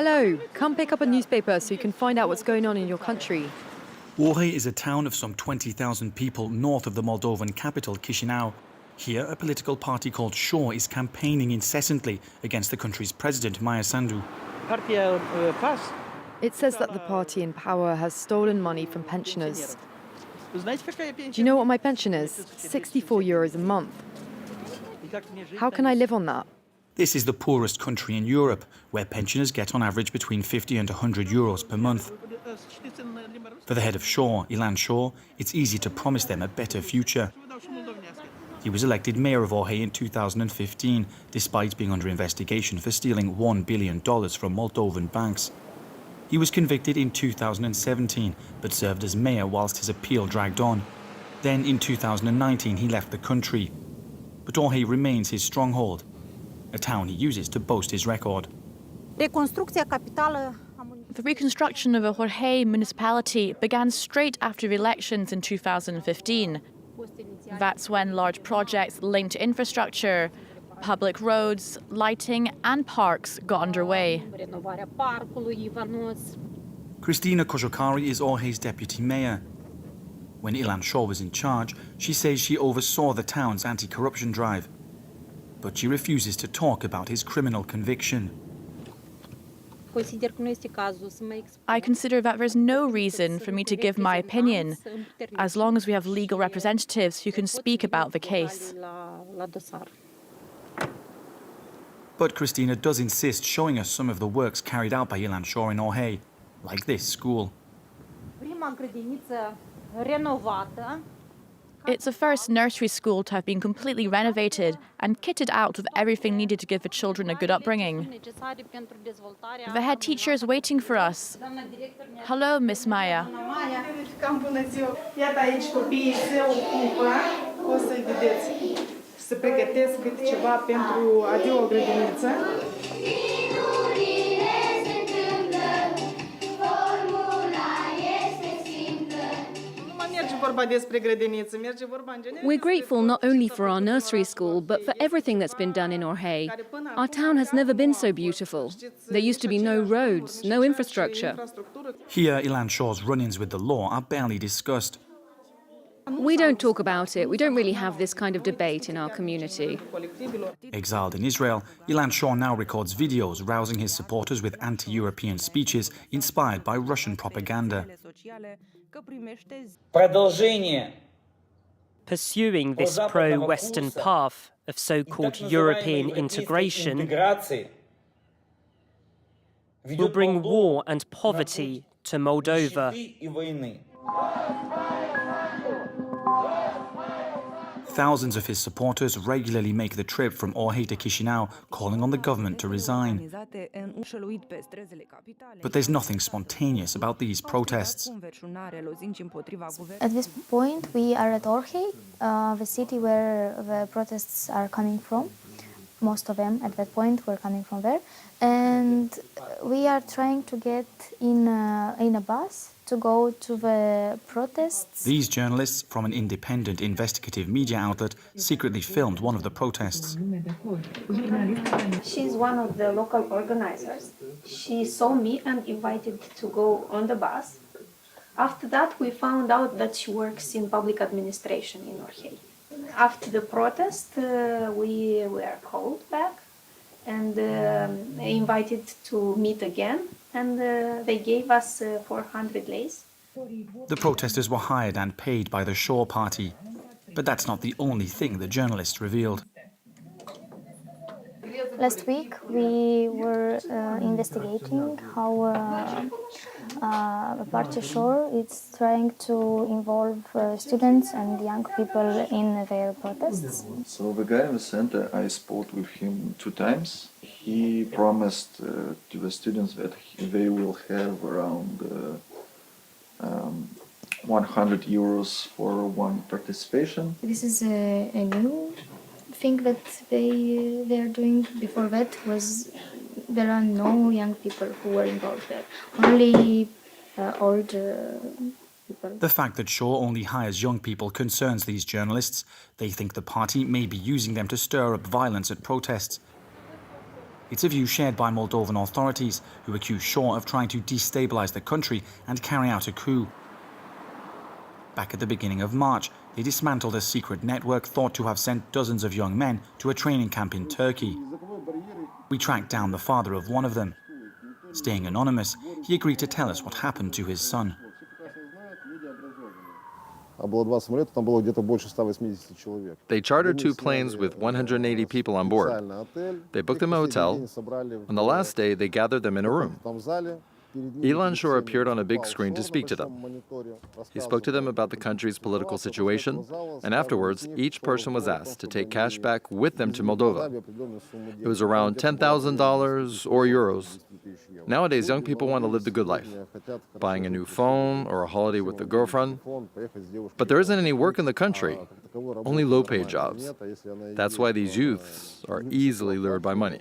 Hello, come pick up a newspaper so you can find out what's going on in your country. Orhei is a town of some 20,000 people north of the Moldovan capital, Chisinau. Here, a political party called Shor is campaigning incessantly against the country's president, Maia Sandu. It says that the party in power has stolen money from pensioners. Do you know what my pension is? 64 euros a month. How can I live on that? This is the poorest country in Europe, where pensioners get on average between 50 and 100 euros per month. For the head of Shor, Ilan Shor, it's easy to promise them a better future. He was elected mayor of Orhei in 2015, despite being under investigation for stealing $1 billion from Moldovan banks. He was convicted in 2017, but served as mayor whilst his appeal dragged on. Then in 2019 he left the country. But Orhei remains his stronghold, a town he uses to boast his record. The reconstruction of Orhei municipality began straight after the elections in 2015. That's when large projects linked to infrastructure, public roads, lighting and parks got underway. Cristina Cojocari is Orhei's deputy mayor. When Ilan Shor was in charge, she says she oversaw the town's anti-corruption drive. But she refuses to talk about his criminal conviction. I consider that there's no reason for me to give my opinion, as long as we have legal representatives who can speak about the case. But Cristina does insist showing us some of the works carried out by Ilan Shor in Orhei, like this school. It's the first nursery school to have been completely renovated and kitted out with everything needed to give the children a good upbringing. The head teacher is waiting for us. Hello, Miss Maya. We're grateful not only for our nursery school, but for everything that's been done in Orhei. Our town has never been so beautiful. There used to be no roads, no infrastructure. Here, Ilan Shor's run-ins with the law are barely discussed. We don't talk about it. We don't really have this kind of debate in our community. Exiled in Israel, Ilan Shor now records videos rousing his supporters with anti-European speeches inspired by Russian propaganda. Pursuing this pro-Western path of so-called European integration will bring war and poverty to Moldova. Thousands of his supporters regularly make the trip from Orhei to Chisinau, calling on the government to resign. But there's nothing spontaneous about these protests. At this point, we are at Orhei, the city where the protests are coming from. Most of them at that point were coming from there. And we are trying to get in a bus to go to the protests. These journalists from an independent investigative media outlet secretly filmed one of the protests. She's one of the local organizers. She saw me and invited to go on the bus. After that, we found out that she works in public administration in Orhei. After the protest, we were called back and invited to meet again. And they gave us 400 leis. The protesters were hired and paid by the Shor party. But that's not the only thing the journalists revealed. Last week, we were investigating how the party Shor is trying to involve students and young people in their protests. So the guy in the center, I spoke with him 2 times. He promised to the students that they will have around 100 euros for one participation. This is a new thing that they are doing. Before that there are no young people who were involved there, only old people. The fact that Shor only hires young people concerns these journalists. They think the party may be using them to stir up violence at protests. It's a view shared by Moldovan authorities, who accuse Shor of trying to destabilise the country and carry out a coup. Back at the beginning of March, they dismantled a secret network thought to have sent dozens of young men to a training camp in Turkey. We tracked down the father of one of them. Staying anonymous, he agreed to tell us what happened to his son. They chartered 2 planes with 180 people on board. They booked them a hotel. On the last day, they gathered them in a room. Ilan Shor appeared on a big screen to speak to them. He spoke to them about the country's political situation, and afterwards, each person was asked to take cash back with them to Moldova. It was around $10,000 or euros. Nowadays, young people want to live the good life, buying a new phone or a holiday with a girlfriend. But there isn't any work in the country, only low-paid jobs. That's why these youths are easily lured by money.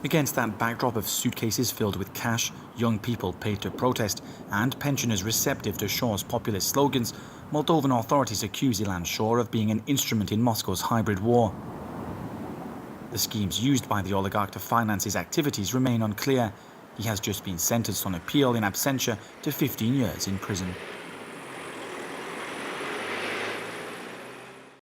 Against that backdrop of suitcases filled with cash, young people paid to protest, and pensioners receptive to Shor's populist slogans, Moldovan authorities accuse Ilan Shor of being an instrument in Moscow's hybrid war. The schemes used by the oligarch to finance his activities remain unclear. He has just been sentenced on appeal in absentia to 15 years in prison.